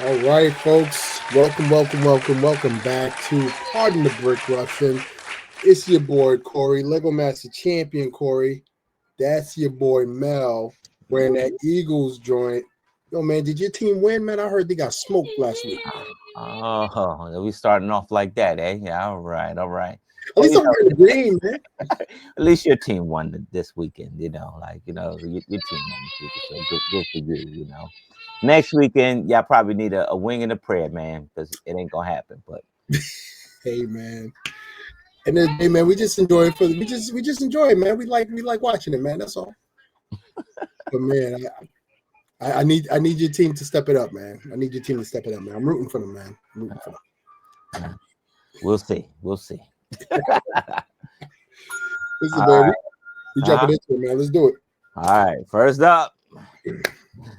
All right, folks. Welcome back to Pardon the Brick Ruption. It's your boy Corey, Lego Master Champion Corey. That's your boy Mel, wearing that Eagles joint. Yo, man, did your team win, man? I heard they got smoked last week. Oh, we starting off like that, eh? Yeah, all right. At least I'm wearing the green, man. At least your team won this weekend, your team won this weekend, so good for you, Next weekend, y'all probably need a wing and a prayer, man, because it ain't gonna happen. But hey, man. And then, hey, man, we just enjoy it we just enjoy it, man. We like watching it, man. That's all. But man, I need your team to step it up, man. I need your team to step it up, man. I'm rooting for them, man. I'm rooting for them. We'll see. Listen, man, we jumping into it, man. Let's do it. All right, first up.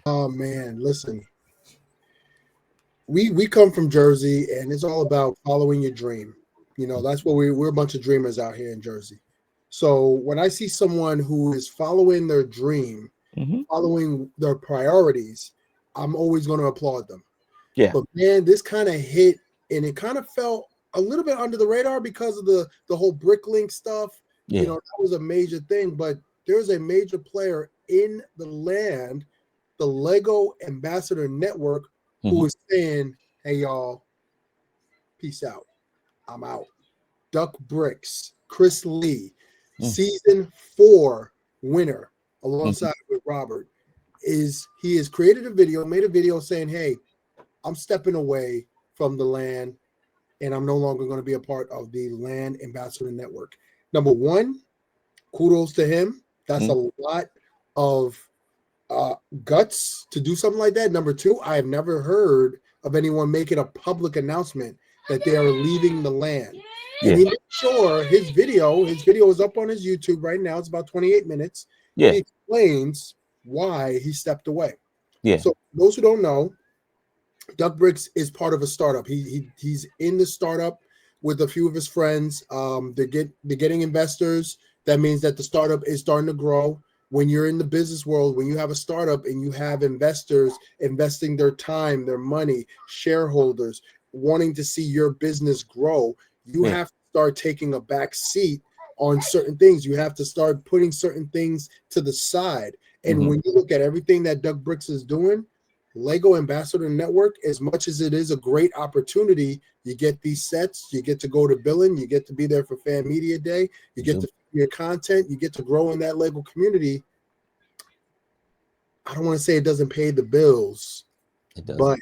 Oh man, listen. We come from Jersey, and it's all about following your dream. That's what we're a bunch of dreamers out here in Jersey. So when I see someone who is following their dream, following their priorities, I'm always going to applaud them. Yeah. But man, this kind of hit, and it kind of felt a little bit under the radar because of the whole BrickLink stuff. Yeah. That was a major thing. But there's a major player in the land, the Lego Ambassador Network, who is saying, "Hey y'all, peace out. I'm out." DUCKBRICKS, Chris Lee, season 4 winner, alongside with Robert, he has created a video, made a video saying, "Hey, I'm stepping away from the LAN, and I'm no longer going to be a part of the LAN Ambassador Network." Number one, kudos to him. That's a lot of guts to do something like that. Number two, I have never heard of anyone making a public announcement that they are leaving the LAN. And he made sure his video is up on his YouTube right now. It's about 28 minutes. Yeah. He explains why he stepped away. Yeah. So those who don't know, DUCKBRICKS is part of a startup. He's in the startup with a few of his friends. They're getting investors. That means that the startup is starting to grow. When you're in the business world, when you have a startup and you have investors investing their time, their money, shareholders wanting to see your business grow, you have to start taking a back seat on certain things. You have to start putting certain things to the side. And when you look at everything that DUCKBRICKS is doing, Lego Ambassador Network, as much as it is a great opportunity, you get these sets, you get to go to billing, you get to be there for Fan Media Day, you get to your content, you get to grow in that Lego community. I don't want to say it doesn't pay the bills, but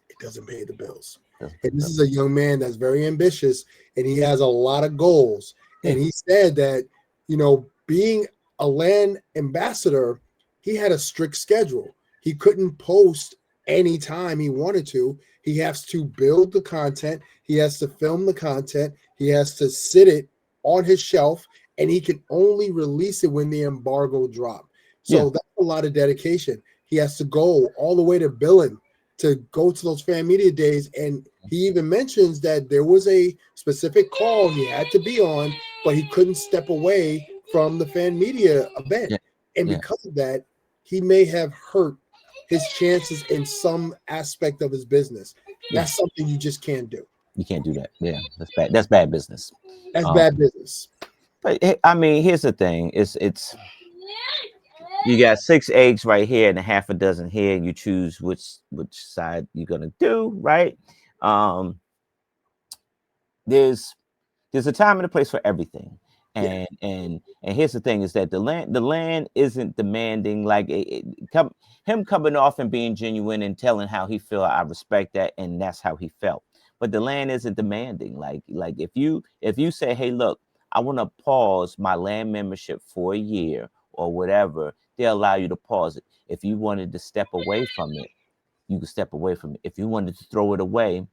it doesn't pay the bills. And this is a young man that's very ambitious, and he has a lot of goals. And he said that, being a LAN ambassador, he had a strict schedule. He couldn't post anytime he wanted to. He has to build the content. He has to film the content. He has to sit it on his shelf, and he can only release it when the embargo drops. So that's a lot of dedication. He has to go all the way to billing to go to those Fan Media Days. And he even mentions that there was a specific call he had to be on, but he couldn't step away from the Fan Media event. Yeah. And because of that, he may have hurt his chances in some aspect of his business. That's something you just can't do. You can't do that. Yeah, that's bad. That's bad business. That's bad business. But I mean, here's the thing: it's you got 6 eggs right here and a half a dozen here. You choose which side you're gonna do, right? There's a time and a place for everything. And here's the thing: is that the land isn't demanding like him coming off and being genuine and telling how he feel. I respect that, and that's how he felt. But the land isn't demanding. Like if you say, hey, look, I want to pause my LAN membership for a year or whatever, they'll allow you to pause it. If you wanted to step away from it, you can step away from it. If you wanted to throw it away,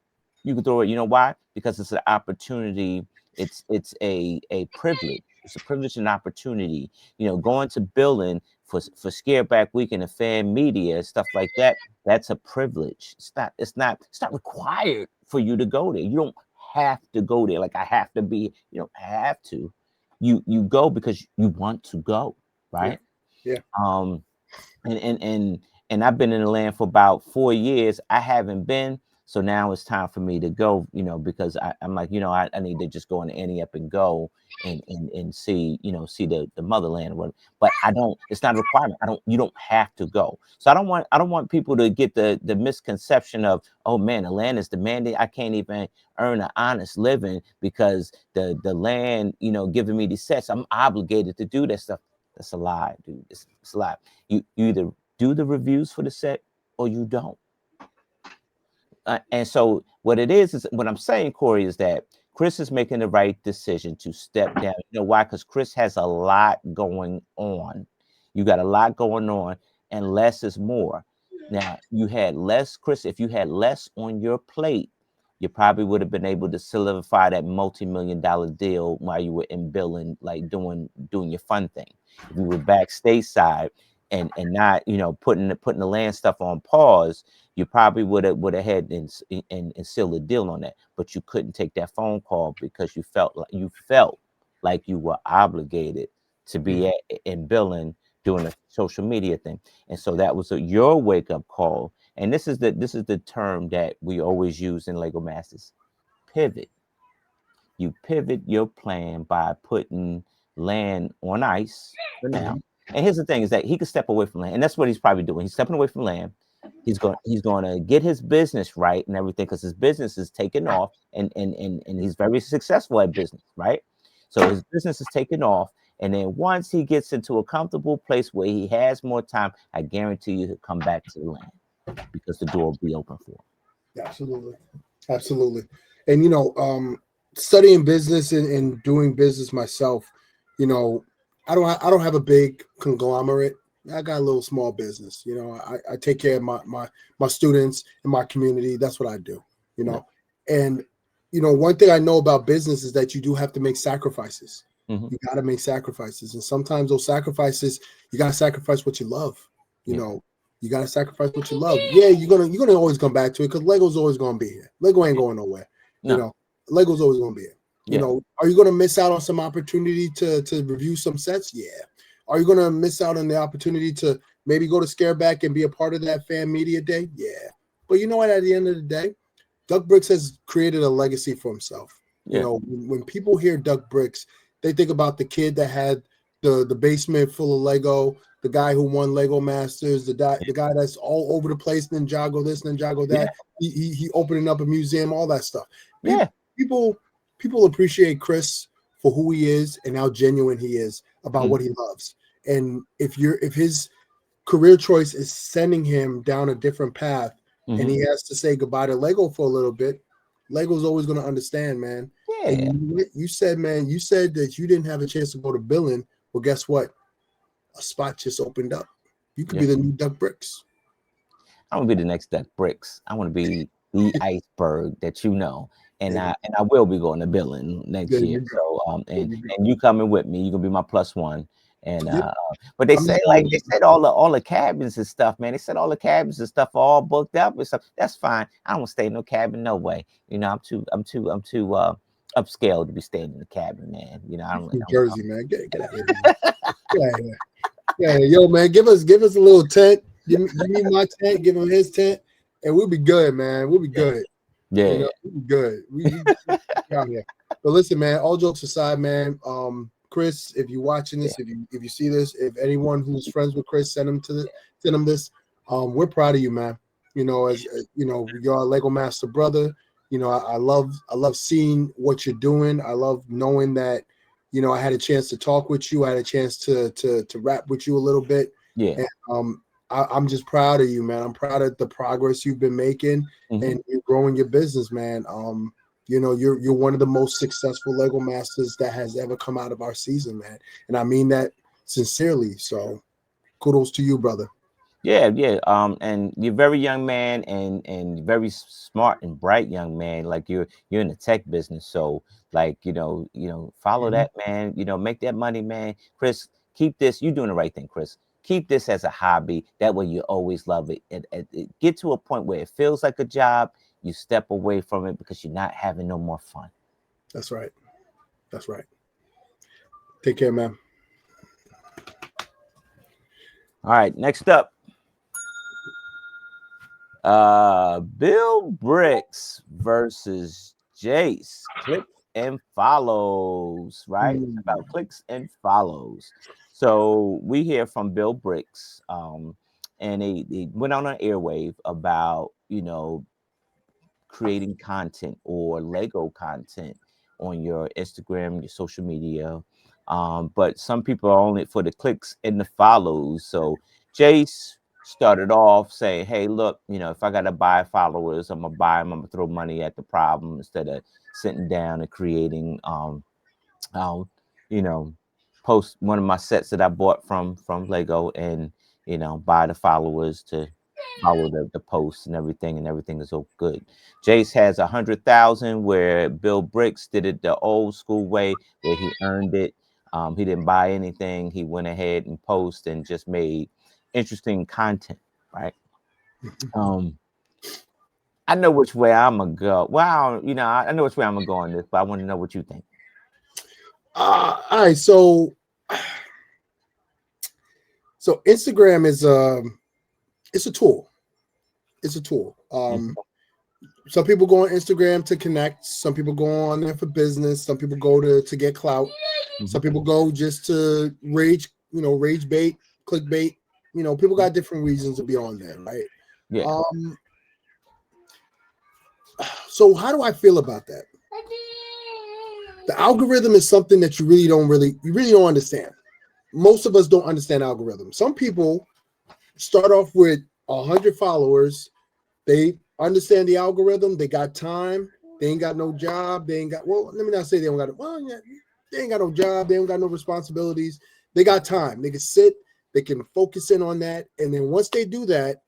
you can throw it. You know why? Because it's an opportunity. It's a privilege. It's a privilege and opportunity. Going to billing for Scareback Weekend and Fan Media, stuff like that. That's a privilege. It's not required for you to go there. You don't have to go there. Like I have to be. You don't have to. You go because you want to go, right? Yeah. And and I've been in the land for about 4 years. I haven't been. So now it's time for me to go, because I'm like, I need to just go on the ante up and go and see, see the motherland. But I don't, it's not a requirement. You don't have to go. So I don't want people to get the misconception of, oh man, the land is demanding. I can't even earn an honest living because the land, giving me these sets. I'm obligated to do that stuff. That's a lie, dude. It's a lie. You either do the reviews for the set or you don't. And so what it is what I'm saying, Corey, is that Chris is making the right decision to step down. You know why? Because Chris has a lot going on. You got a lot going on, and less is more. Now, you had less, Chris, if you had less on your plate, you probably would have been able to solidify that multi-million-dollar deal while you were in billing, like doing your fun thing. If you were backstage side and not, putting the land stuff on pause, you probably would have had and sealed a deal on that, but you couldn't take that phone call because you felt like you were obligated to be in billing doing a social media thing, and so that was your wake up call. And this is the term that we always use in Lego Masters: pivot. You pivot your plan by putting land on ice for now. And here's the thing: is that he could step away from land, and that's what he's probably doing. He's stepping away from land. He's going to get his business right and everything, because his business is taking off, and he's very successful at business, right? So his business is taking off, and then once he gets into a comfortable place where he has more time, I guarantee you he'll come back to the land because the door will be open for him. Absolutely. And studying business and doing business myself, I don't have a big conglomerate. I got a little small business. I take care of my students and my community. That's what I do. And one thing I know about business is that you do have to make sacrifices. You got to make sacrifices, and sometimes those sacrifices, you got to sacrifice what you love. You got to sacrifice what you love. Yeah, you're gonna always come back to it because Lego's always gonna be here. Lego ain't going nowhere. Lego's always gonna be here. Are you gonna miss out on some opportunity to review some sets? Yeah. Are you gonna miss out on the opportunity to maybe go to Scareback and be a part of that fan media day? Yeah. But you know what? At the end of the day, DUCKBRICKS has created a legacy for himself. When people hear DUCKBRICKS, they think about the kid that had the basement full of Lego, the guy who won Lego Masters, the guy that's all over the place, Ninjago this, Ninjago that. He opening up a museum, all that stuff. People appreciate Chris for who he is and how genuine he is about what he loves. And if his career choice is sending him down a different path, and he has to say goodbye to Lego for a little bit, Lego's always going to understand, man. And you said that you didn't have a chance to go to billing. Well, guess what? A spot just opened up. You could be the new DUCKBRICKS. I want to be the next DUCKBRICKS. I want to be the iceberg that and I will be going to billing next year. So and you coming with me? You're gonna be my plus one. And but they said all the cabins and stuff, man. They said all the cabins and stuff are all booked up and stuff. That's fine. I don't want to stay in no cabin, no way. I'm too upscale to be staying in the cabin, man. I don't. New Jersey, man. Get out of here. Yeah, yo, man. Give us a little tent. Give me my tent. Give him his tent, and we'll be good, man. We'll be good. Yeah, we'll be good. We out here. But listen, man. All jokes aside, man. Chris, if you're watching this, if you see this, if anyone who's friends with Chris, send him this. We're proud of you, man. As you're a Lego Master brother. I love seeing what you're doing. I love knowing that, I had a chance to talk with you. I had a chance to rap with you a little bit. Yeah. And, I'm just proud of you, man. I'm proud of the progress you've been making and you're growing your business, man. You're one of the most successful Lego Masters that has ever come out of our season, man. And I mean that sincerely. So kudos to you, brother. Yeah. And you're a very young man and very smart and bright young man. Like you're in the tech business. So like, follow that, man. Make that money, man. Chris, keep this. You're doing the right thing, Chris. Keep this as a hobby. That way you always love it. It get to a point where it feels like a job. You step away from it because you're not having no more fun. That's right. Take care, man. All right, next up, Bill Bricks versus Jace. Click and follows, right? It's about clicks and follows. So we hear from Bill Bricks, and he went on an airwave about, creating content or Lego content on your Instagram, your social media. But some people are only for the clicks and the follows. So Jace started off saying, hey, look, if I got to buy followers, I'm going to buy them. I'm going to throw money at the problem instead of sitting down and creating, post one of my sets that I bought from Lego and, buy the followers to follow the posts and everything is all good. Jace has 100,000, where Bill Bricks did it the old school way, where he earned it. He didn't buy anything. He went ahead and post and just made interesting content, right? I know which way I'm gonna go. Well, I know which way I'm gonna go on this, but I want to know what you think. All right, so Instagram is it's a tool. It's a tool. Some people go on Instagram to connect. Some people go on there for business. Some people go to get clout. Some people go just to rage bait, clickbait. People got different reasons to be on there, right? Yeah. So how do I feel about that? The algorithm is something that you really don't understand. Most of us don't understand algorithms. Some people start off with 100 followers. They understand the algorithm. They got time. They ain't got no job. They ain't got, let me not say they don't got, they ain't got no job. They ain't got no responsibilities. They got time. They can sit. They can focus in on that. And then once they do that,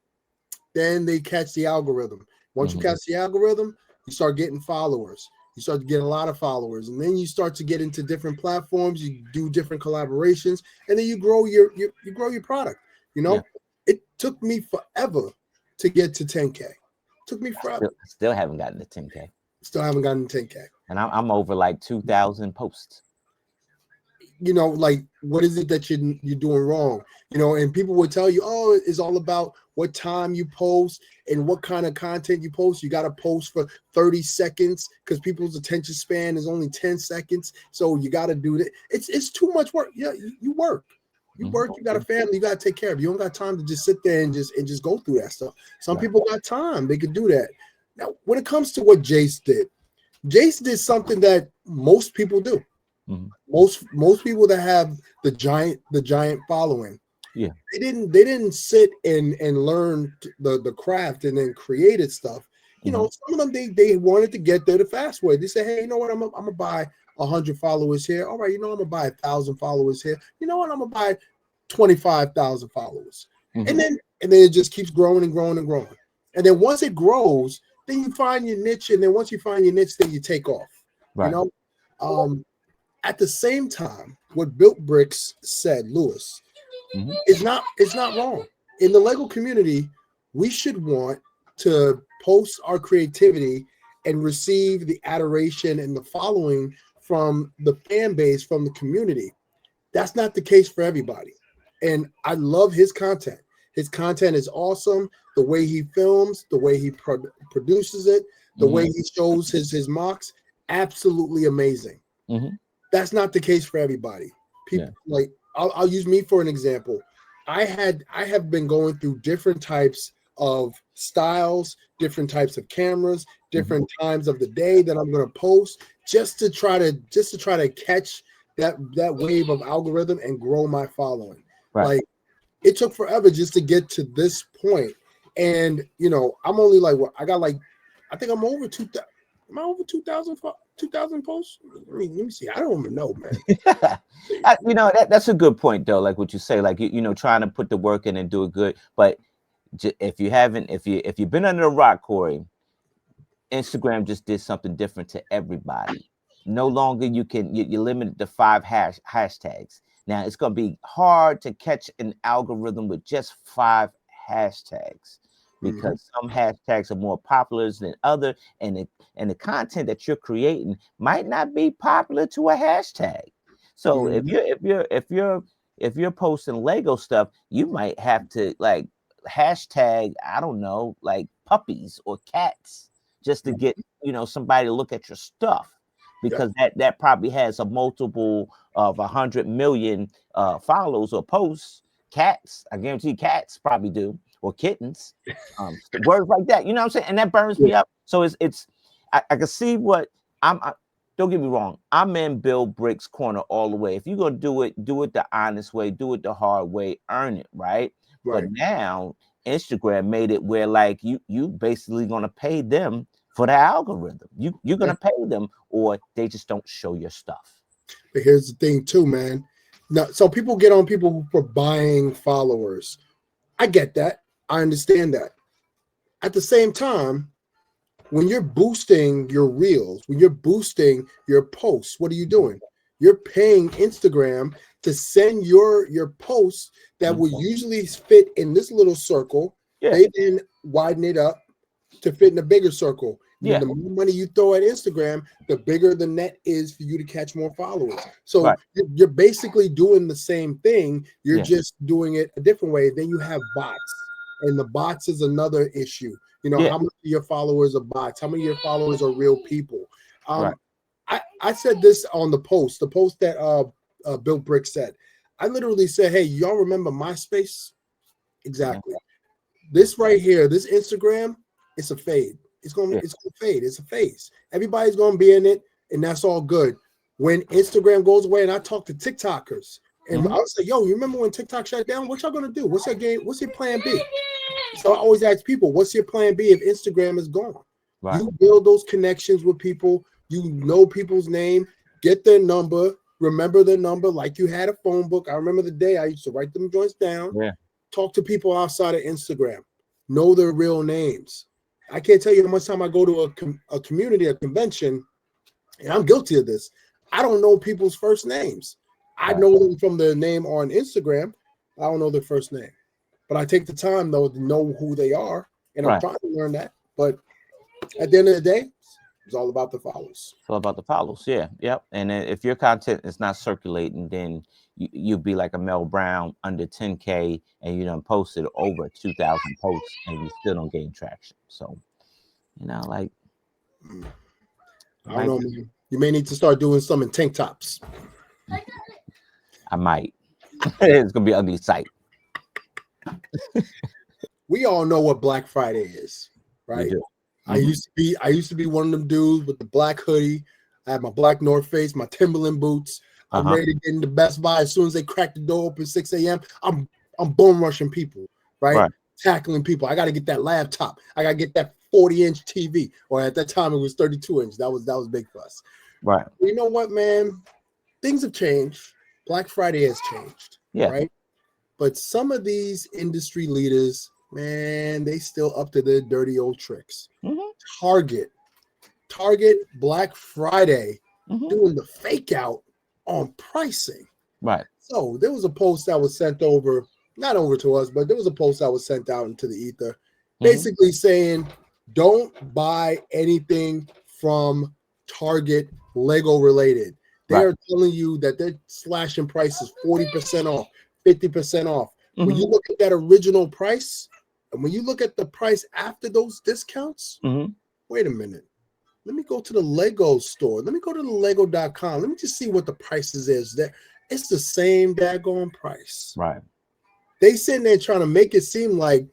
then they catch the algorithm. Once you catch the algorithm, you start getting followers. You start to get a lot of followers, and then you start to get into different platforms. You do different collaborations, and then you grow your product. It took me forever to get to 10K. Took me forever. Still haven't gotten to 10K. Still haven't gotten to 10K. And I'm over like 2,000 posts. Like, what is it that you're doing wrong? And people will tell you, oh, it's all about what time you post and what kind of content you post. You got to post for 30 seconds because people's attention span is only 10 seconds. So you got to do that. It's too much work. Yeah, you work. You work, you got a family, you got to take care of. You don't got time to just sit there and just go through that stuff. Some people got time. They could do that. Now, when it comes to what Jace did something that most people do. Most people that have the giant following, they didn't sit and learn the craft and then created stuff. Some of them they wanted to get there the fast way. They say, hey, you know what, I'm gonna buy 100 followers here. All right, I'm gonna buy 1,000 followers here. You know what, I'm gonna buy 25,000 followers, and then it just keeps growing and growing and growing. And then once it grows, then you find your niche, and then once you find your niche, then you take off. Right. At the same time, what Built Bricks said, Lewis, is not wrong. In the Lego community, we should want to post our creativity and receive the adoration and the following from the fan base, from the community. That's not the case for everybody. And I love his content. His content is awesome. The way he films, the way he produces it, the way he shows his mocks, absolutely amazing. That's not the case for everybody. People like I'll use me for an example. I have been going through different types of styles, different types of cameras, different times of the day that I'm going to post just to try to catch that wave of algorithm and grow my following. Right. Like, it took forever just to get to this point. And I'm only like, I got like, I think I'm over 2,000. Am I over 2,000 posts? Let me see. I don't even know, man. That's a good point, though. Like what you say, like trying to put the work in and do it good. But if you've been under a rock, Corey, Instagram just did something different to everybody. No longer you're limited to 5 hashtags. Now it's gonna be hard to catch an algorithm with just 5 hashtags. Because some hashtags are more popular than other, and the content that you're creating might not be popular to a hashtag. So if you're posting Lego stuff, you might have to like hashtag, I don't know, like puppies or cats, just to get, you know, somebody to look at your stuff, because that probably has a multiple of 100 million follows or posts. Cats, I guarantee cats probably do, or kittens, words like that. You know what I'm saying? And that burns me up. So I can see what don't get me wrong. I'm in Bill Brick's corner all the way. If you're gonna do it the honest way, do it the hard way, earn it, right? But now Instagram made it where like you basically gonna pay them for the algorithm. You're gonna pay them, or they just don't show your stuff. But here's the thing too, man. Now, so people get on people for buying followers. I get that. I understand that. At the same time, when you're boosting your reels, when you're boosting your posts, what are you doing? You're paying Instagram to send your posts that would usually fit in this little circle. They then widen it up to fit in a bigger circle. The more money you throw at Instagram, the bigger the net is for you to catch more followers. So you're basically doing the same thing. You're just doing it a different way. Then you have bots, and the bots is another issue. You know, how many of your followers are bots? How many of your followers are real people? I said this on the post that Bill Brick said. I literally said, hey, y'all remember MySpace? Exactly. This right here, this Instagram, it's a fade. It's gonna fade. It's a phase. Everybody's gonna be in it, and that's all good. When Instagram goes away, and I talk to TikTokers, and I was like, yo, you remember when TikTok shut down? What y'all gonna do? What's your game? What's your plan B? So I always ask people, what's your plan B if Instagram is gone? You build those connections with people, you know people's name, get their number, remember their number like you had a phone book. I remember the day I used to write them joints down, talk to people outside of Instagram, know their real names. I can't tell you how much time I go to a community, a convention, and I'm guilty of this. I don't know people's first names. I know them from their name on Instagram. I don't know their first name. But I take the time, though, to know who they are, and I'm trying to learn that. But at the end of the day, it's all about the follows. It's all about the follows, yep. And if your content is not circulating, then you'd be like a Mel Brown under 10K, and you done posted over 2,000 posts, and you still don't gain traction. So, you know, like, I don't know, man. You may need to start doing some in tank tops. I might. It's gonna be an ugly sight. We all know what Black Friday is, right? I used to be one of them dudes with the black hoodie. I had my black North Face, my Timberland boots. I'm ready to get into Best Buy as soon as they crack the door open 6 a.m. I'm bone rushing people, right? Tackling people. I got to get that laptop. I got to get that 40-inch TV, or at that time it was 32-inch. That was big for us. Right. You know what, man? Things have changed. Black Friday has changed. Right. But some of these industry leaders, man, they still up to their dirty old tricks. Target Black Friday doing the fake out on pricing. Right. So there was a post that was sent over, not over to us, but there was a post that was sent out into the ether, basically saying, don't buy anything from Target Lego related. They're telling you that they're slashing prices 40% off, 50% off. When you look at that original price, and when you look at the price after those discounts, wait a minute. Let me go to the Lego store. Let me go to the Lego.com. Let me just see what the prices is there. It's the same daggone price. Right. They sitting there trying to make it seem like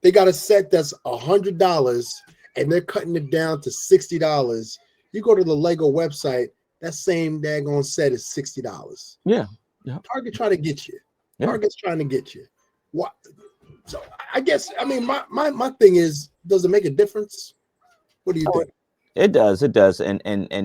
they got a set that's $100 and they're cutting it down to $60. You go to the Lego website, that same daggone set is $60. Yeah. Target trying to get you. Target's trying to get you. What? So I guess, I mean, my thing is, does it make a difference? What do you think? It does. And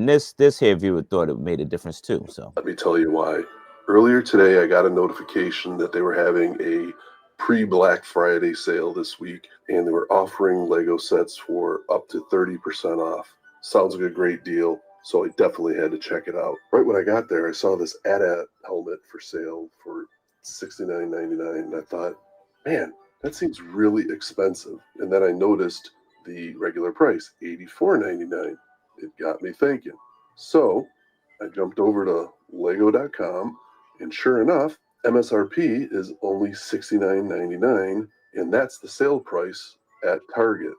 this here viewer thought it made a difference too. So let me tell you why. Earlier today, I got a notification that they were having a pre-Black Friday sale this week, and they were offering Lego sets for up to 30% off. Sounds like a great deal, so I definitely had to check it out. Right when I got there, I saw this AT-AT helmet for sale for $69.99, and I thought, man, that seems really expensive. And then I noticed the regular price, $84.99. It got me thinking. So I jumped over to Lego.com, and sure enough, MSRP is only $69.99 and that's the sale price at Target.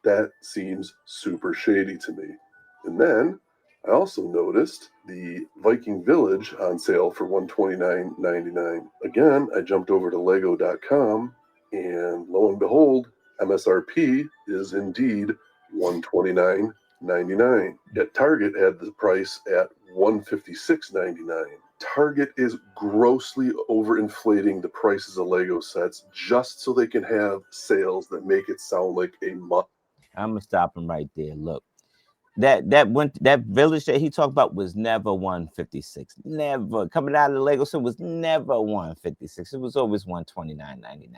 That seems super shady to me. And then I also noticed the Viking Village on sale for $129.99. Again, I jumped over to Lego.com, and lo and behold, MSRP is indeed $129.99. Yet Target had the price at $156.99. Target is grossly overinflating the prices of Lego sets just so they can have sales that make it sound like a must. I'm gonna stop him right there. Look, that village that he talked about was never 156. Never coming out of the Lego set was never 156. It was always 129.99.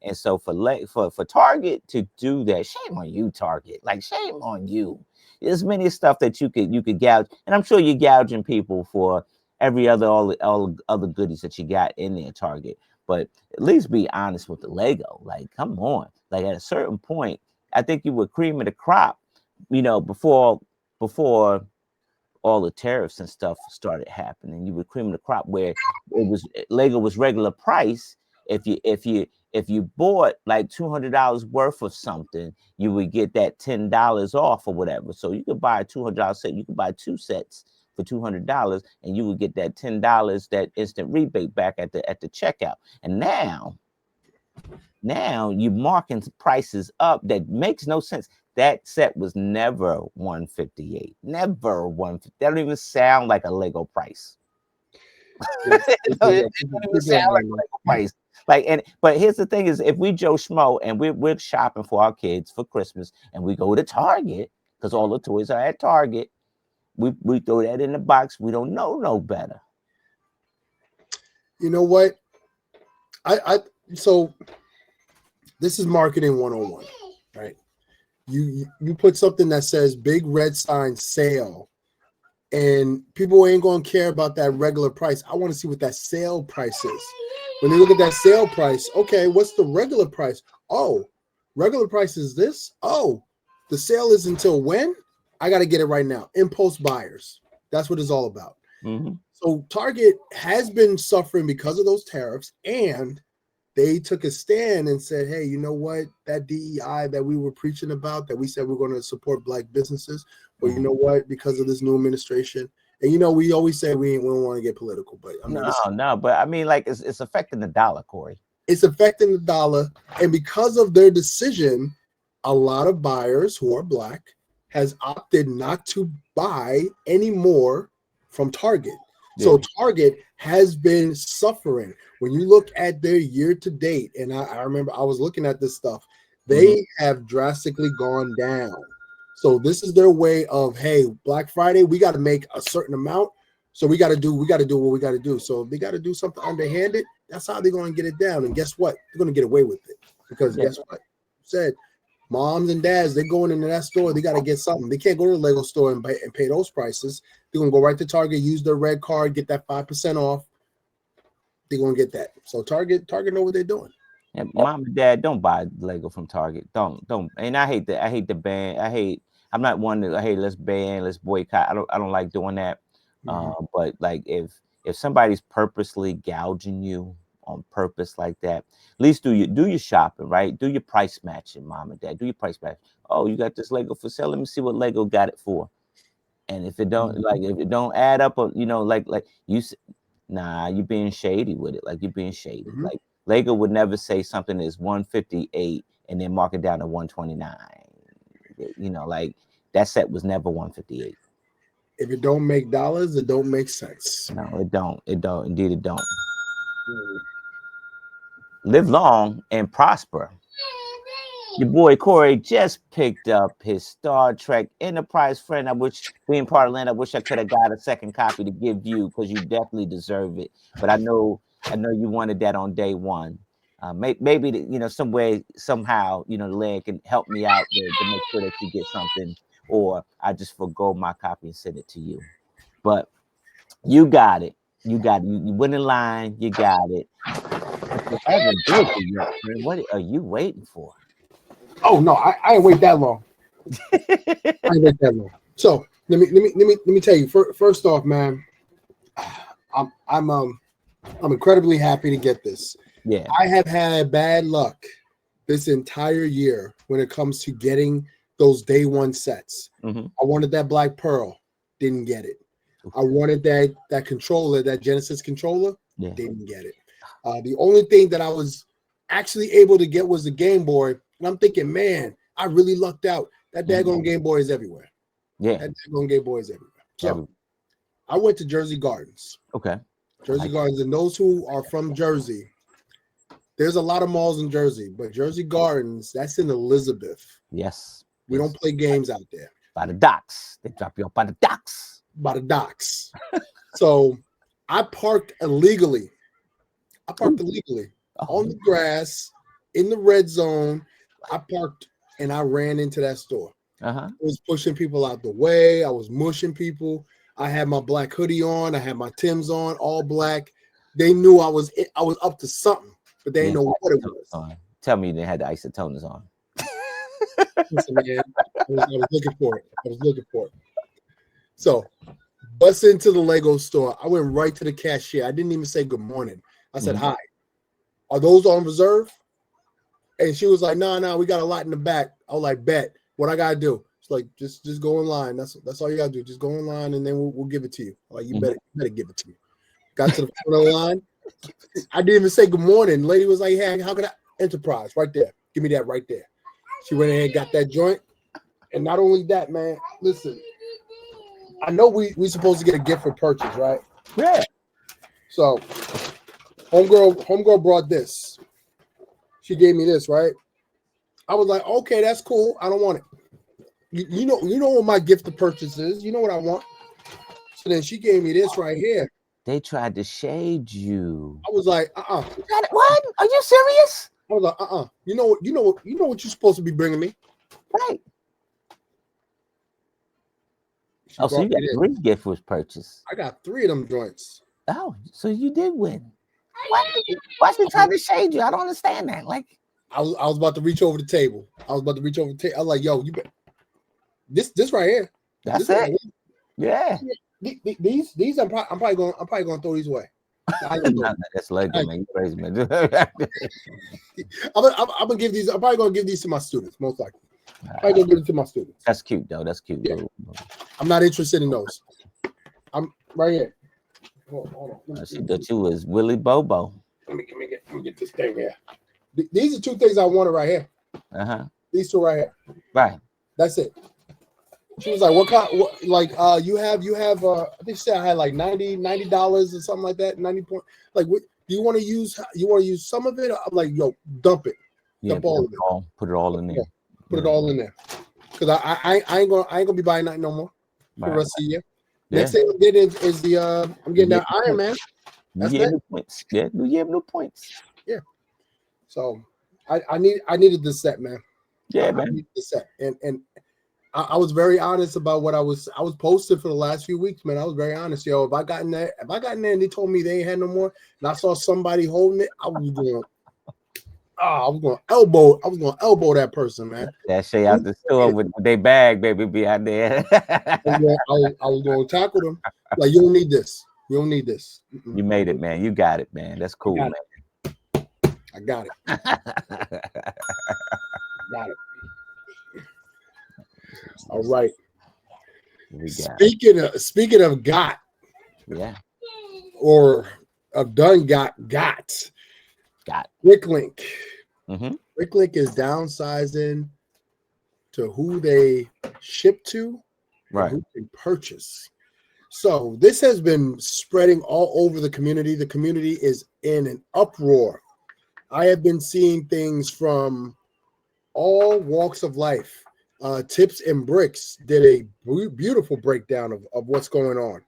And so for Target to do that, shame on you, Target. Like, shame on you. There's many stuff that you could gouge, and I'm sure you're gouging people for every other all other goodies that you got in there, Target. But at least be honest with the Lego. Like, come on. Like, at a certain point, I think you were cream of the crop, you know, before all the tariffs and stuff started happening. You were cream of the crop where Lego was regular price. If you bought like $200 worth of something, you would get that $10 off or whatever. So you could buy a $200 set. You could buy 2 sets for $200, and you would get that $10, that instant rebate back at the checkout. And now you marking prices up that makes no sense. That set was never 158. Never 150. That don't even sound like a Lego price. It don't even sound like a Lego price. But here's the thing: is if we Joe Schmo and we're shopping for our kids for Christmas, and we go to Target because all the toys are at Target, we throw that in the box. We don't know no better. You know what? So this is marketing 101, right? You put something that says big red sign sale, and people ain't gonna care about that regular price. I want to see what that sale price is. When they look at that sale price, okay, what's the regular price? Oh, regular price is this. Oh, the sale is until when? I got to get it right now. Impulse buyers. That's what it's all about. Mm-hmm. So Target has been suffering because of those tariffs, and they took a stand and said, hey, you know what? That DEI that we were preaching about, that we said we're going to support Black businesses, well, you know what? Because of this new administration, and you know, we always say we don't want to get political, but I mean, but I mean, like, it's affecting the dollar, Corey. It's affecting the dollar, and because of their decision, a lot of buyers who are Black has opted not to buy any more from Target. Yeah. So Target has been suffering. When you look at their year to date, and I remember I was looking at this stuff, they have drastically gone down. So this is their way of, hey, Black Friday, we got to make a certain amount. So we got to do what we got to do. So if they got to do something underhanded, that's how they're going to get it down. And guess what? They're going to get away with it. Because guess what? Said moms and dads, they're going into that store. They got to get something. They can't go to the Lego store and pay those prices. They're going to go right to Target, use their red card, get that 5% off. They're going to get that. So Target know what they're doing. Yeah, mom and dad, don't buy Lego from Target. Don't. And I hate the ban. I'm not one to, hey, let's ban, let's boycott. I don't like doing that. But like if somebody's purposely gouging you on purpose like that, at least do your shopping, right? Do your price matching, mom and dad. Do your price match. Oh, you got this Lego for sale. Let me see what Lego got it for. And if it don't if it don't add up, you know, like you, nah, you're being shady with it. Like you're being shady. Like Lego would never say something is 158 and then mark it down to 129. You know, like that set was never 158. If it don't make dollars, it don't make sense. No, it don't. It don't. Indeed, it don't. Live long and prosper. Your boy Corey just picked up his Star Trek Enterprise friend. I wish, being part of LAN, I wish I could have got a second copy to give you because you definitely deserve it. But I know you wanted that on day one. Maybe you know, some way, somehow, you know, the LAN can help me out to make sure that you get something, or I just forgo my copy and send it to you. But you got it. You got it. You went in line. You got it. You haven't built it yet, man. What are you waiting for? Oh no, I ain't wait that long. I ain't wait that long. So let me tell you. First off, man, I'm incredibly happy to get this. Yeah, I have had bad luck this entire year when it comes to getting those day one sets. I wanted that Black Pearl, didn't get it. I wanted that controller, that Genesis controller, didn't get it. The only thing that I was actually able to get was the Game Boy, and I'm thinking, man, I really lucked out. That daggone Game Boy is everywhere. Yeah, that daggone Game Boy is everywhere. So I went to Jersey Gardens. Okay. Jersey Gardens, and those who are from Jersey, there's a lot of malls in Jersey, but Jersey Gardens, that's in Elizabeth. Yes. We don't play games out there. By the docks. They drop you off by the docks. By the docks. So I parked illegally. On the grass, in the red zone. I parked and I ran into that store. I was pushing people out the way. I was mushing people. I had my black hoodie on. I had my Timbs on, all black. They knew I was up to something, but they didn't know what it was. Tell me they had the isotoners on. Listen, man, I was looking for it. So, bust into the Lego store. I went right to the cashier. I didn't even say good morning. I said, hi. Are those on reserve? And she was like, no, we got a lot in the back. I was like, bet. What I gotta do? It's like, just go in line. That's all you gotta do. Just go in line, and then we'll give it to you. I'm like, you better give it to me. Got to the front of the line. I didn't even say good morning. The lady was like, hey, how can I? Enterprise, right there. Give me that right there. She went ahead and got that joint. And not only that, man, listen, I know we supposed to get a gift for purchase, right? Yeah. So homegirl brought this. She gave me this, right? I was like, okay, that's cool. I don't want it. You know what my gift to purchase is. You know what I want. So then she gave me this right here. They tried to shade you. I was like, What? Are you serious? I was like, You know what you're supposed to be bringing me. Right. So you got 3 gift was purchased. I got 3 of them joints. Oh, so you did win. Why she trying to shade you? I don't understand that. Like, I was about to reach over the table. I was like, yo, you bet. This right here. That's it. Right here. Yeah. These I'm probably going to throw these away. That's Lego, man. You crazy, man. I'm gonna give these. I'm probably gonna give these to my students, most likely. I'm probably gonna give it to my students. That's cute, though. That's cute. Yeah. I'm not interested in those. I'm right here. Hold on. I see that you was Willie Bobo. Let me get this thing here. These are 2 things I wanted right here. These 2 right here. Right. That's it. She was like, "What kind? You have? I think she said I had like $90 or something like that. 90 point. Like, what do you want to use? You want to use some of it? I'm like, yo, dump it. Dump all of it. Put it all in there. Put it all in there. Because I ain't gonna be buying nothing no more for the rest of the year. Next thing I'm getting is the I'm getting that Iron Man. That's new points. Yeah, you have no points. Yeah. So I needed this set, man. Yeah, man. I needed this set, and I was very honest about what I was posting for the last few weeks, man. I was very honest, yo. If I got in there and they told me they ain't had no more, and I saw somebody holding it, I was going to elbow that person, man. That shit out the store with their bag, baby, be out there. I was going to tackle them. Like, you don't need this. You don't need this. You made it, man. You got it, man. That's cool, man. I got it. Got it. All right. Speaking of got, or of done got BrickLink. BrickLink is downsizing to who they ship to, right? Who they purchase. So this has been spreading all over the community. The community is in an uproar. I have been seeing things from all walks of life. Tips and Bricks did a beautiful breakdown of what's going on.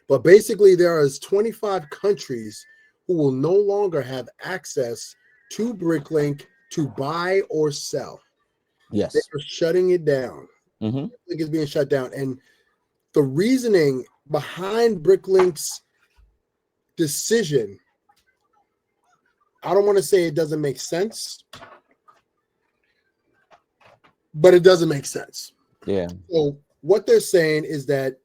But basically, there is 25 countries who will no longer have access to BrickLink to buy or sell. Yes. They're shutting it down. BrickLink is being shut down. And the reasoning behind BrickLink's decision, I don't want to say it doesn't make sense, but it doesn't make sense. Yeah. So what they're saying is that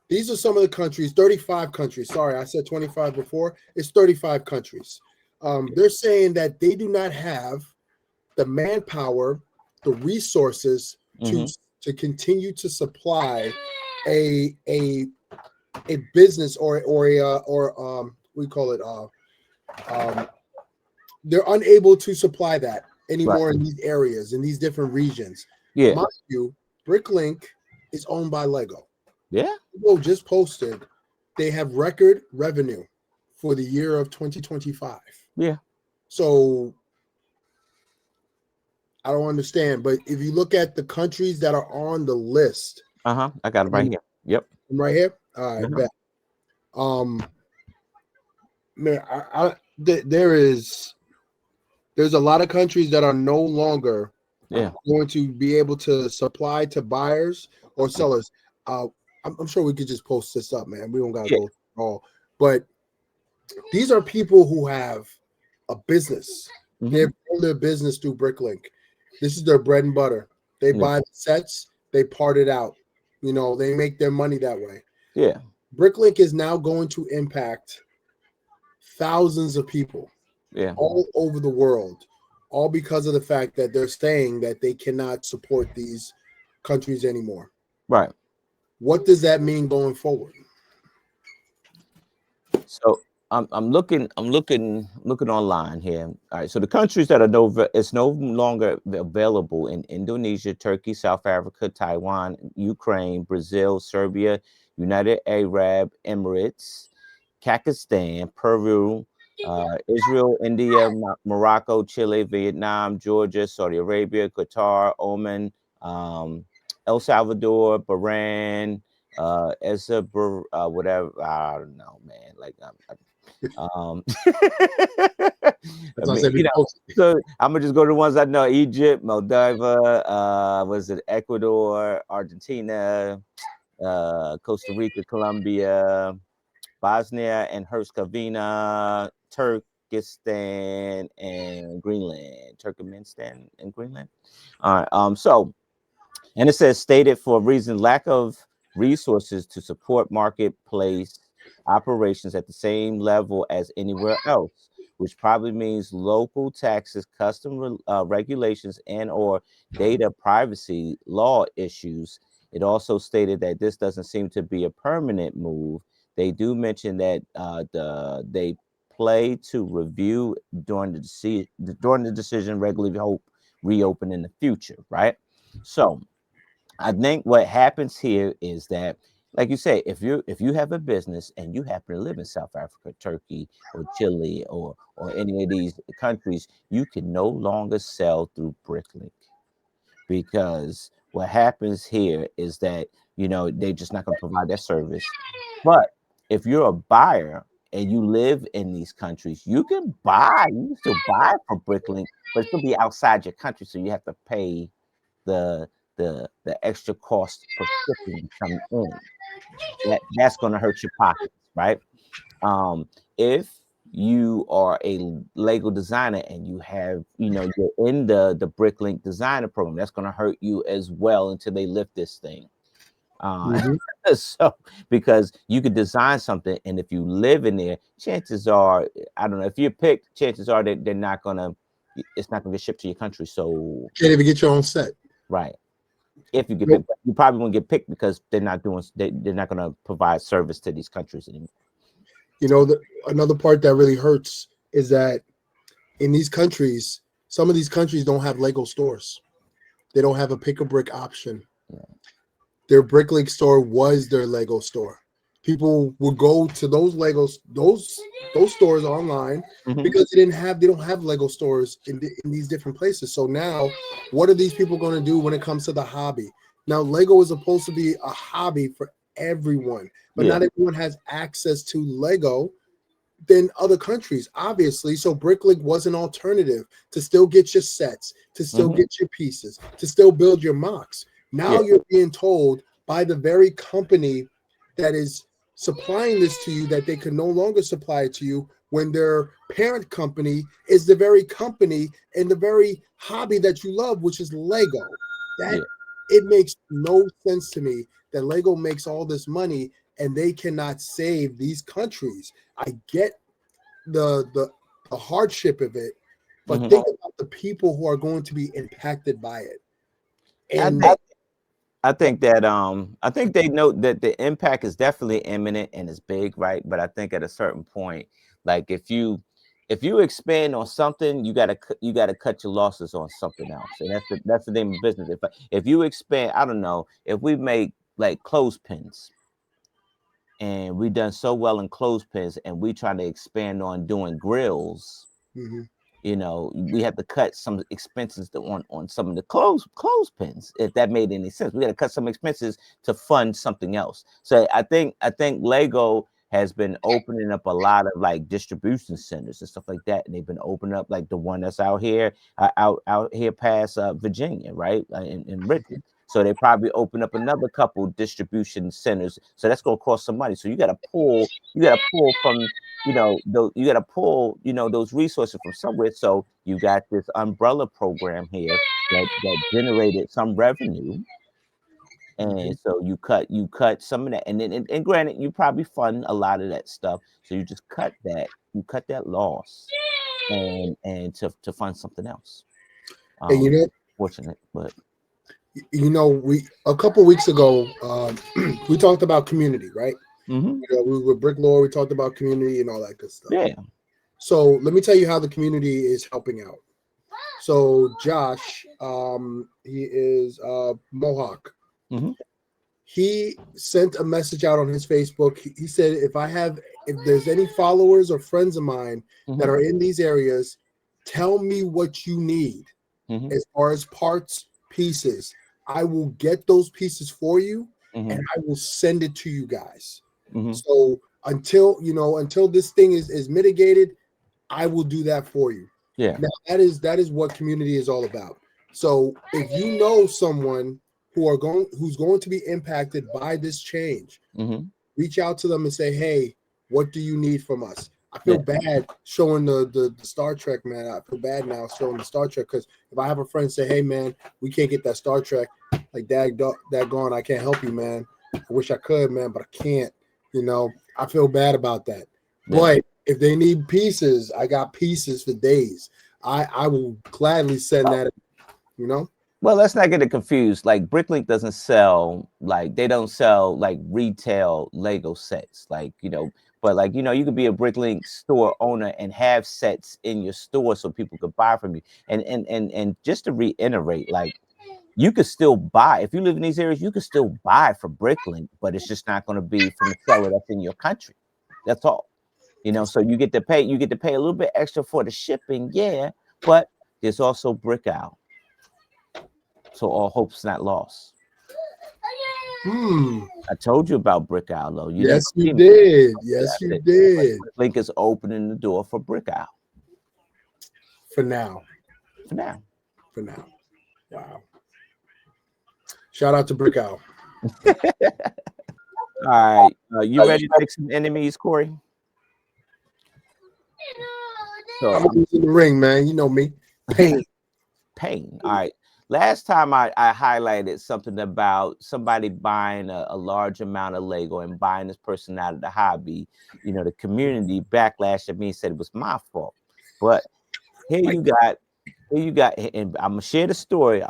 these are some of the countries, 35 countries. Sorry, I said 25 before. It's 35 countries. They're saying that they do not have the manpower, the resources to continue to supply a business or we call it they're unable to supply that anymore in these areas, in these different regions. Yeah. Mind you, BrickLink is owned by Lego. Yeah. Lego just posted they have record revenue for the year of 2025. Yeah. So I don't understand, but if you look at the countries that are on the list, I got it right here. Yep. I'm right here. All right, bet. Man, there's a lot of countries that are no longer going to be able to supply to buyers or sellers. I'm sure we could just post this up, man. We don't gotta go through all, but these are people who have a business. They've grown their business through BrickLink. This is their bread and butter. They buy the sets, they part it out. You know, they make their money that way. Yeah. BrickLink is now going to impact thousands of people all over the world, all because of the fact that they're saying that they cannot support these countries anymore. Right. What does that mean going forward? So I'm looking online here. All right. So the countries that are it's no longer available in Indonesia, Turkey, South Africa, Taiwan, Ukraine, Brazil, Serbia, United Arab Emirates, Pakistan, Peru, Israel, India, Morocco, Chile, Vietnam, Georgia, Saudi Arabia, Qatar, Oman, El Salvador, Bahrain, whatever. I don't know, man. Like, so I'm gonna just go to the ones I know: Egypt, Moldova, was it Ecuador, Argentina, Costa Rica, Colombia, Bosnia and Herzegovina, Turkmenistan, and Greenland. Turkmenistan and Greenland. All right. So, and it says stated for a reason, lack of resources to support marketplace operations at the same level as anywhere else, which probably means local taxes, custom regulations, and or data privacy law issues. It also stated that this doesn't seem to be a permanent move. They do mention that they play to review during the decision, regularly hope reopen in the future, right? So I think what happens here is that, like you say, if you have a business and you happen to live in South Africa, Turkey, or Chile, or any of these countries, you can no longer sell through BrickLink, because what happens here is that, you know, they're just not going to provide that service. But if you're a buyer and you live in these countries, you can still buy from BrickLink, but it's going to be outside your country, so you have to pay the extra cost for shipping coming in. That's going to hurt your pockets, right? If you are a Lego designer and you have, you know, you're in the BrickLink designer program, that's going to hurt you as well until they lift this thing. So, because you could design something, and if you live in there, chances are, I don't know, if you're picked, chances are that it's not going to get shipped to your country. So can't even get your own set, right? If you get picked, you probably won't get picked because they're not going to provide service to these countries anymore. You know, another part that really hurts is that in these countries, some of these countries don't have Lego stores. They don't have a pick a brick option. Yeah. Their BrickLink store was their Lego store. People would go to those stores online because they don't have Lego stores in these different places. So now, what are these people going to do when it comes to the hobby? Now, Lego is supposed to be a hobby for everyone, but not everyone has access to Lego than other countries, obviously. So BrickLink was an alternative to still get your sets, to still get your pieces, to still build your mocks. Now you're being told by the very company that is supplying this to you that they can no longer supply it to you, when their parent company is the very company and the very hobby that you love, which is Lego. It makes no sense to me that Lego makes all this money and they cannot save these countries. I get the hardship of it, but think about the people who are going to be impacted by it. And I think they know that the impact is definitely imminent and is big, right? But I think at a certain point, like if you expand on something, you gotta cut your losses on something else, and that's the name of business. If you expand, I don't know, if we make like clothespins, and we done so well in clothespins, and we try to expand on doing grills. You know, we have to cut some expenses on some of the clothespins, if that made any sense. We got to cut some expenses to fund something else. So I think Lego has been opening up a lot of like distribution centers and stuff like that, and they've been opening up like the one that's out here past Virginia, right, in Richmond. So they probably open up another couple distribution centers. So that's going to cost some money. So you got to pull from, you know, you got to pull, you know, those resources from somewhere. So you got this umbrella program here that generated some revenue. And so you cut some of that, and then and granted, you probably fund a lot of that stuff. So you just cut that loss and to fund something else. And you know, fortunate, but you know, a couple weeks ago, we talked about community, right? You know, we were Brick Lore, we talked about community and all that good stuff. Yeah. So let me tell you how the community is helping out. So Josh, he is Mohawk. He sent a message out on his Facebook. He said, if there's any followers or friends of mine that are in these areas, tell me what you need as far as parts, pieces. I will get those pieces for you, and I will send it to you guys. So until this thing is mitigated, I will do that for you. Yeah. Now that is what community is all about. So if you know someone who's going to be impacted by this change, reach out to them and say, hey, what do you need from us? I feel bad showing the Star Trek, man. I feel bad now showing the Star Trek, because if I have a friend say, hey man, we can't get that Star Trek, like that gone, I can't help you, man. I wish I could, man, but I can't. You know, I feel bad about that. But if they need pieces, I got pieces for days. I will gladly send that, you know. Well, let's not get it confused. Like BrickLink doesn't sell, like they don't sell like retail Lego sets, like, you know, but like, you know, you could be a BrickLink store owner and have sets in your store so people could buy from you. And just to reiterate, like you could still buy, if you live in these areas, you could still buy from BrickLink, but it's just not going to be from the seller that's in your country. That's all. You know, so you get to pay a little bit extra for the shipping, yeah, but there's also BrickOwl. So all hope's not lost. I told you about BrickOwl, though. Yes, you did. Yes, you did. BrickLink is opening the door for BrickOwl. For now. Wow. Shout out to BrickOwl. All right. You ready to make some enemies, Corey? So, I'm in the ring, man. You know me. Pain. All right. Last time I highlighted something about somebody buying a large amount of Lego and buying this person out of the hobby. You know, the community backlash at me said it was my fault. But here you got, and I'm gonna share the story.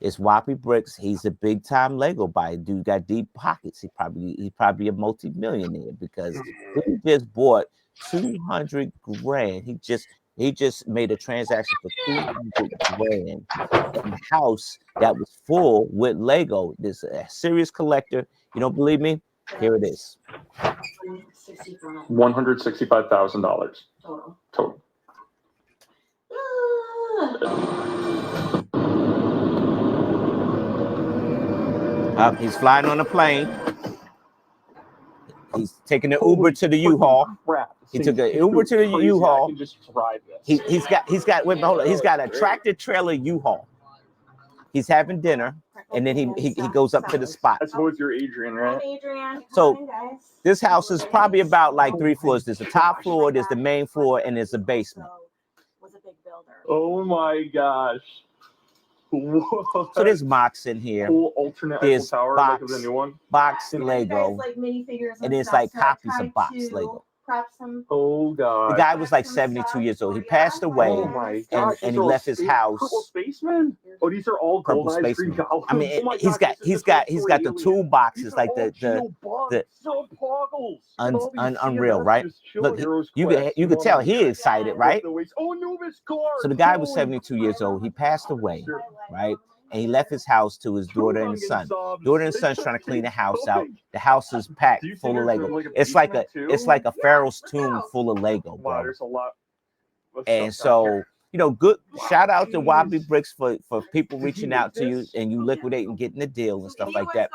It's Wapi Bricks. He's a big time Lego buyer. Dude got deep pockets. He's probably a multi-millionaire, because he just bought 200 grand. He just made a transaction for 200 grand. A house that was full with Lego. This a serious collector. You don't believe me? Here it is. $165,000 total. He's flying on a plane. He's taking an Uber to the U-Haul. He took an Uber to the U-Haul. He's got wait, hold on. He's got a tractor trailer U-Haul. He's having dinner, and then he goes up to the spot. I suppose you're Adrian, right? I'm Adrian. So this house is probably about like 3 floors. There's a top floor, there's the main floor, and there's a basement. Was a big builder. Oh my gosh. Whoa. So there's Mox in here. Cool alternate there's tower, box, like the new one. Box Lego. Like minifigures and it's like copies of box Lego. preps him. Oh god. The guy was like 72 years old. He passed away. Oh my gosh. and he left his house. Purple spaceman? Oh, these are all Purple gold eyes green spaceman. goblins. I mean, oh my he's gosh, got the toolboxes, like the unreal, right? Look, you could tell he excited, right? Oh, Anubis cards. So the guy was 72 years old. He passed away, right? And he left his house to his daughter and son. Daughter and son's trying to clean the house out. The house is packed full of Lego. It's like a pharaoh's tomb full of Lego, bro. Wow, there's a lot. And so, you know, good shout out to Wapi Bricks for people reaching out to you and you liquidating, getting the deal and stuff like that.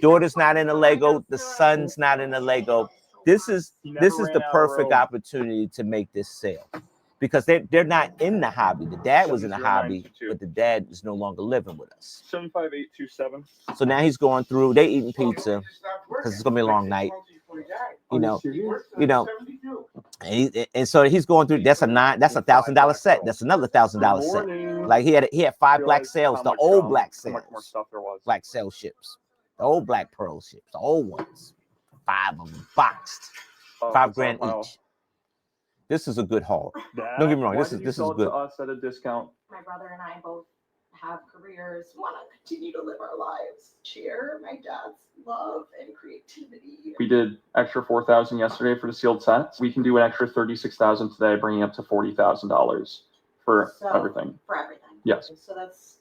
Daughter's not in the Lego, the son's not in the Lego. This is the perfect opportunity to make this sale. Because they're not in the hobby. The dad was in the hobby, but the dad is no longer living with us. 75827. So now he's going through. They eating pizza because it's gonna be a long night. You know, and so he's going through. That's $1,000 set. That's another $1,000 set. Like he had 5 black sails, the old black sails, black sail ships, the old black pearl ships, the old ones. 5 of them boxed, $5,000 each. This is a good haul. Don't get me wrong. This is good. To us at a discount. My brother and I both have careers. Want to continue to live our lives. Cheer my dad's love and creativity. We did extra $4,000 yesterday for the sealed sets. We can do an extra $36,000 today, bringing up to $40,000 for everything. For everything. Yes. So that's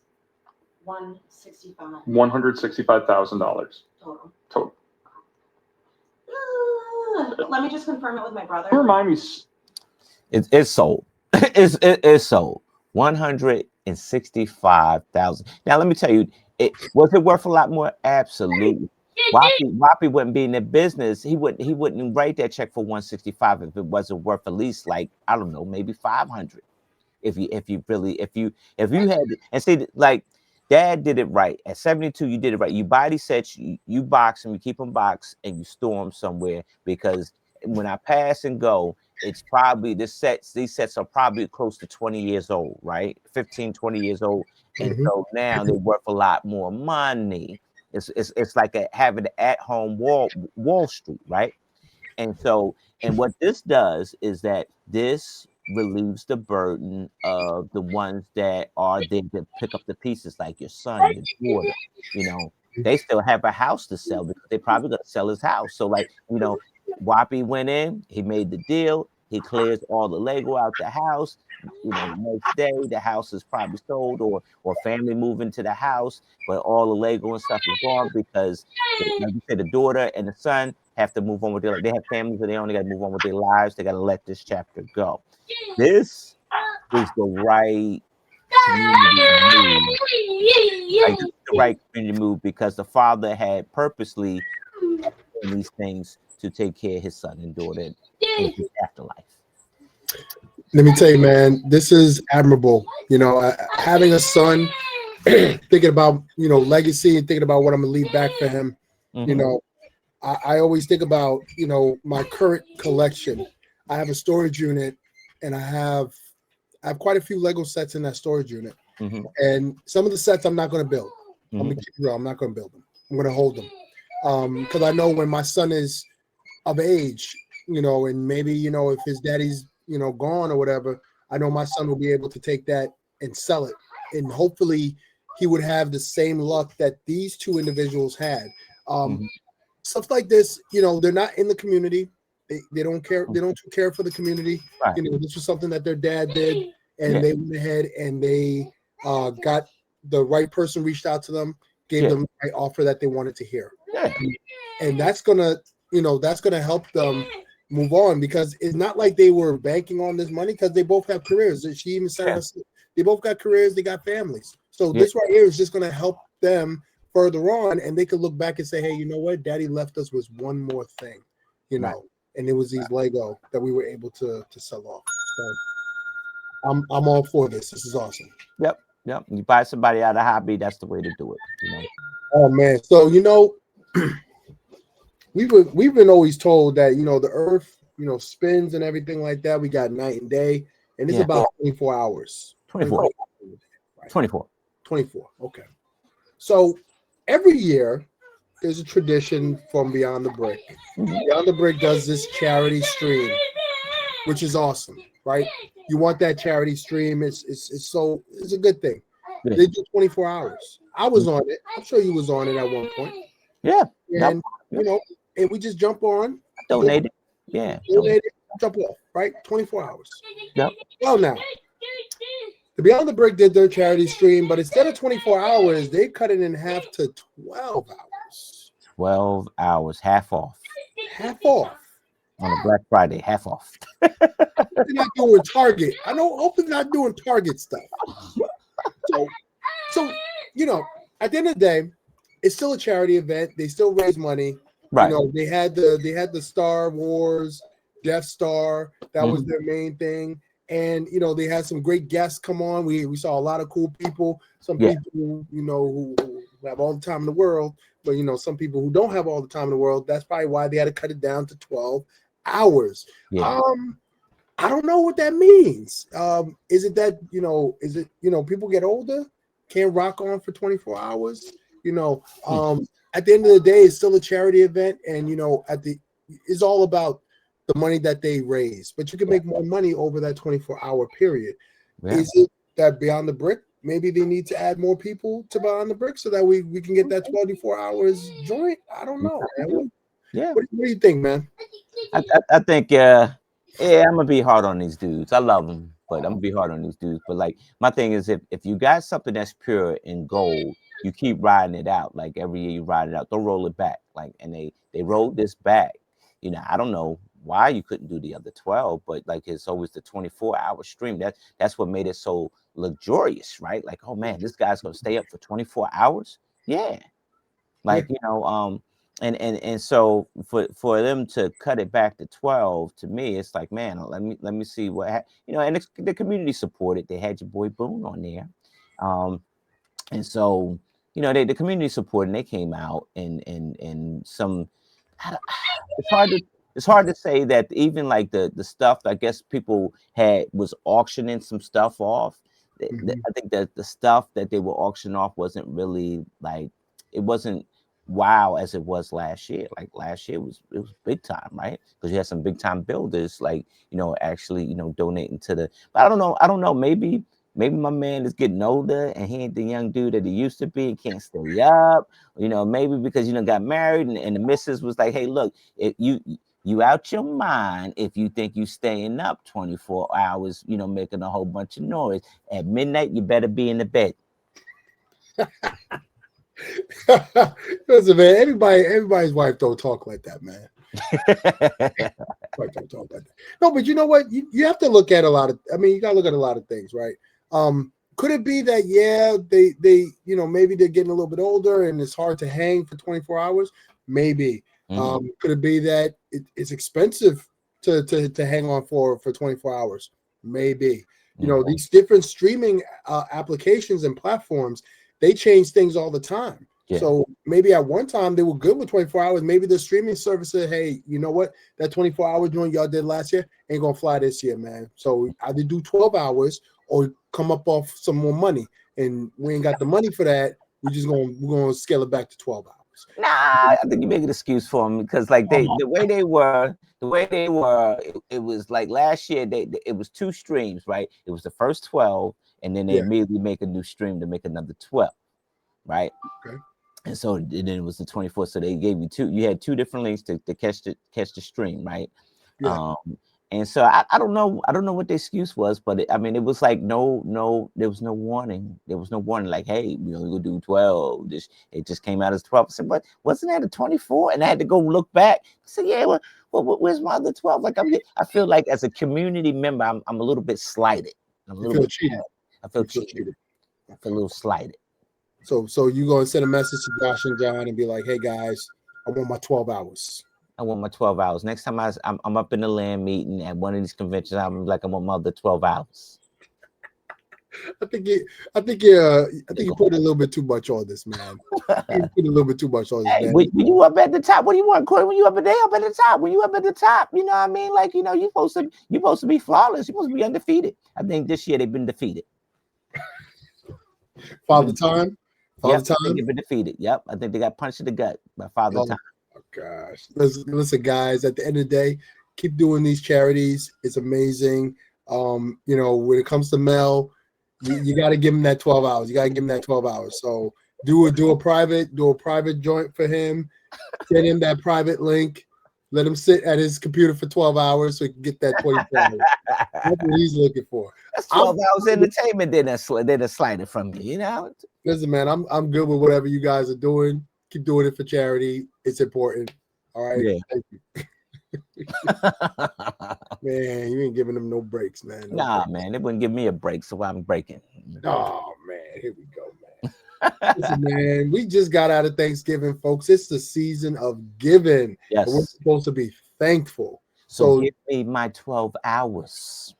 $165,000 total. Let me just confirm it with my brother. Remind me. It's sold. It's sold. 165,000. Now let me tell you, was it worth a lot more? Absolutely. Wapi wouldn't be in the business. He wouldn't write that check for 165 if it wasn't worth at least, like, I don't know, maybe 500. If you had, and see, like, Dad did it right. At 72, you did it right. You buy these sets, you box them, you keep them boxed, and you store them somewhere, because when I pass and go, it's probably these sets are probably close to 20 years old, right? 15, 20 years old. And so now they're worth a lot more money. It's like having an at-home Wall Street, right? And so, and what this does is that this relieves the burden of the ones that are there to pick up the pieces, like your son, your daughter. You know, they still have a house to sell because they're probably going to sell his house. So, like, you know, Wapi went in, he made the deal, he clears all the Lego out the house. You know, the next day the house is probably sold, or family move into the house, but all the Lego and stuff is gone because, like you said, the daughter and the son have to move on with they have families, and they only got to move on with their lives. They got to let this chapter go. This is the right community move. Like, this is the right community move because the father had purposely done these things to take care of his son and daughter in his afterlife. Let me tell you, man, this is admirable. You know, having a son, thinking about, you know, legacy and thinking about what I'm gonna leave back for him. You know, I always think about, you know, my current collection. I have a storage unit, and I have quite a few Lego sets in that storage unit. And some of the sets I'm not going to build. I'm gonna keep it real. I'm not going to build them. I'm going to hold them because I know when my son is of age, you know, and maybe, you know, if his daddy's, you know, gone or whatever, I know my son will be able to take that and sell it, and hopefully he would have the same luck that these two individuals had. Stuff like this, you know, they're not in the community. They don't care. They don't care for the community. Right. You know, this was something that their dad did, and they went ahead and they got the right person, reached out to them, gave them the right offer that they wanted to hear. And that's gonna, you know, that's gonna help them move on, because it's not like they were banking on this money, because they both have careers. She even said they both got careers, they got families. So this right here is just gonna help them further on, and they could look back and say, hey, you know what, Daddy left us with one more thing, you know. And it was these Lego that we were able to sell off. So I'm all for this. This is awesome. Yep. You buy somebody out of hobby, that's the way to do it. You know? Oh man. So, you know, we've been always told that, you know, the earth, you know, spins and everything like that. We got night and day, and it's about 24 hours. 24. 24. 24. Okay. So every year there's a tradition from Beyond the Brick. Beyond the Brick does this charity stream, which is awesome, right? You want that charity stream. It's a good thing. Yeah. They do 24 hours. I was on it. I'm sure you was on it at one point. Yeah. And you know, and we just jump on, donate it. Yeah. Donate it, jump off, right? 24 hours. Yep. Well, now, the Beyond the Brick did their charity stream, but instead of 24 hours, they cut it in half to 12 hours. 12 hours, half off. Half off. On a Black Friday, half off. They're not doing Target. I know, hope they're not doing Target stuff. So you know, at the end of the day, it's still a charity event. They still raise money. Right. You know, they had the Star Wars Death Star. That was their main thing. And you know, they had some great guests come on. We saw a lot of cool people. Some people, you know, who have all the time in the world, but you know, some people who don't have all the time in the world. That's probably why they had to cut it down to 12 hours. Yeah. I don't know what that means. Is it that, you know, people get older, can't rock on for 24 hours? You know, at the end of the day, it's still a charity event, and you know, it's all about the money that they raise. But you can make more money over that 24-hour period. Yeah. Is it that Beyond the Brick, maybe they need to add more people to Beyond the Brick so that we can get that 24 hours joint? I don't know, man. Yeah. What do you think, man? I think I'm gonna be hard on these dudes. I love them, but I'm gonna be hard on these dudes. But like, my thing is, if you got something that's pure and gold, you keep riding it out. Like every year you ride it out. Don't roll it back. Like, and they rolled this back. You know, I don't know why you couldn't do the other 12, but like, it's always the 24-hour stream. That's what made it so luxurious, right? Like, oh man, this guy's gonna stay up for 24 hours. Yeah. Like, you know, and so for them to cut it back to 12, to me, it's like, man, let me see what you know. And the community supported. They had your boy Boone on there, and so you know, the community supported. And they came out and some. It's hard to say that even like the stuff I guess people was auctioning some stuff off. I think that the stuff that they were auctioning off wasn't really like, it wasn't wow as it was last year. Like last year it was big time, right? Because you had some big time builders, like, you know, actually, you know, donating to the. But I don't know. Maybe my man is getting older and he ain't the young dude that he used to be. He can't stay up. You know, maybe because, you know, got married and the missus was like, hey, look, if you out your mind if you think you staying up 24 hours, you know, making a whole bunch of noise. At midnight, you better be in the bed. Listen, man, everybody's wife don't talk like that, man. Wife don't talk like that. No, but you know what? You have to look at you gotta look at a lot of things, right? Could it be that, they you know, maybe they're getting a little bit older and it's hard to hang for 24 hours? Maybe. Could it be that it's expensive to hang on for 24 hours? Maybe. You know, these different streaming applications and platforms, they change things all the time. Yeah. So maybe at one time they were good with 24 hours. Maybe the streaming service said, hey, you know what? That 24-hour joint y'all did last year ain't gonna fly this year, man. So either do 12 hours or come up off some more money. And we ain't got the money for that. We're gonna scale it back to 12 hours. Nah, I think you make an excuse for them because like the way they were, it was like last year it was 2 streams, right? It was the first 12, and then they immediately make a new stream to make another 12, right? Okay. And so then it was the 24. So they gave you 2. You had 2 different links to catch the stream, right? Yeah. And so I don't know what the excuse was, but it was like no, there was no warning. There was no warning, like, hey, we only gonna do 12. It just came out as 12. I said, but wasn't that a 24? And I had to go look back. I said, yeah, well, where's my other 12? Like I feel like as a community member, I'm a little bit slighted. I'm a little bit cheated. I feel cheated. I feel a little slighted. So you gonna send a message to Josh and John and be like, hey guys, I want my 12 hours. I want my 12 hours. Next time I'm up in the LAN meeting at one of these conventions, I'm like, I want my other 12 hours. I think you put a little bit too much on this, man. You put a little bit too much on this, man. When you up at the top, what do you want, Corey? When you up at the top, when you up at the top, you know what I mean? Like, you know, you're supposed to be flawless. You're supposed to be undefeated. I think this year they've been defeated. Father Time Father Time. They've been defeated. Yep, I think they got punched in the gut by Father Time. Oh gosh, listen, guys. At the end of the day, keep doing these charities. It's amazing. When it comes to Mel, you got to give him that 12 hours. You got to give him that 12 hours. So do a private joint for him. Get him that private link. Let him sit at his computer for 12 hours so he can get that 24 hours. That's what he's looking for. That's 12 hours entertainment. Then they're slighted from you. Listen, man, I'm good with whatever you guys are doing. Keep doing it for charity. It's important. All right. Yeah. Thank you. Man, you ain't giving them no breaks, man. Nah, man, they wouldn't give me a break, so I'm breaking. Oh man, here we go, man. Listen, man, we just got out of Thanksgiving, folks. It's the season of giving. Yes. We're supposed to be thankful. So give me my 12 hours.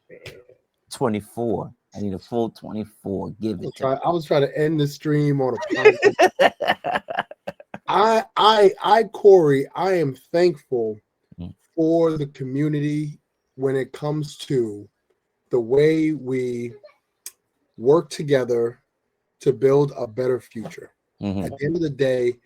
24. I need a full 24. Give it. I was trying to end the stream on a positive. Corey, I am thankful for the community when it comes to the way we work together to build a better future. At the end of the day,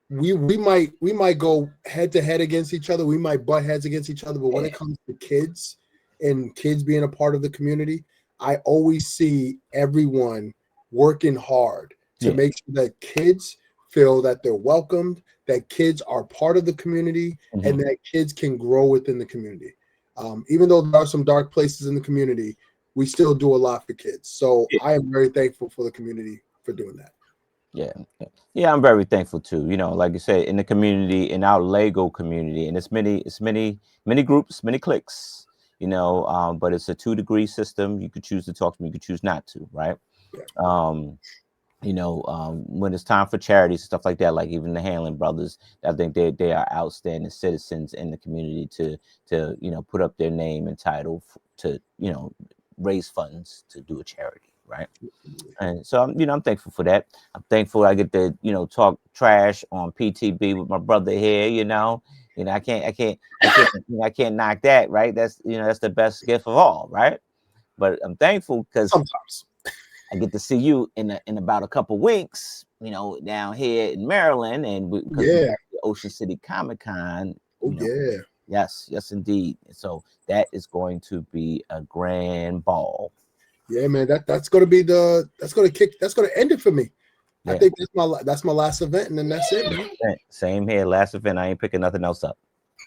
we might go head to head against each other. We might butt heads against each other. But when it comes to kids and kids being a part of the community, I always see everyone working hard to make sure that kids feel that they're welcomed, that kids are part of the community, and that kids can grow within the community. Even though there are some dark places in the community, we still do a lot for kids. So I am very thankful for the community for doing that. Yeah, I'm very thankful too. Like you said, in the community, in our Lego community, and it's many groups, many cliques, but it's a 2-degree system. You could choose to talk to me, you could choose not to, right? When it's time for charities and stuff like that, like even the Hanlon brothers, I think they are outstanding citizens in the community to put up their name and title to raise funds to do a charity, right? And so I'm thankful for that. I'm thankful I get to talk trash on PTB with my brother here. I can't knock that, right? That's the best gift of all, right? But I'm thankful because sometimes I get to see you in about a couple weeks, down here in Maryland, and the Ocean City Comic-Con. Yes, indeed. So that is going to be a grand ball. Yeah, man, that's going to end it for me. I think that's my last event, and then that's it, man. Same here. Last event, I ain't picking nothing else up.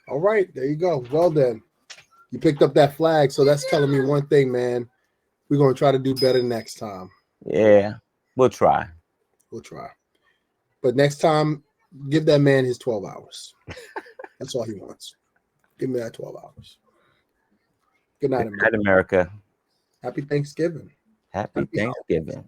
All right, there you go. Well then, you picked up that flag, so that's telling me one thing, man. We're going to try to do better next time. Yeah, we'll try. But next time, give that man his 12 hours. That's all he wants. Give me that 12 hours. Good night, Good night, America. Happy Thanksgiving. Happy Thanksgiving.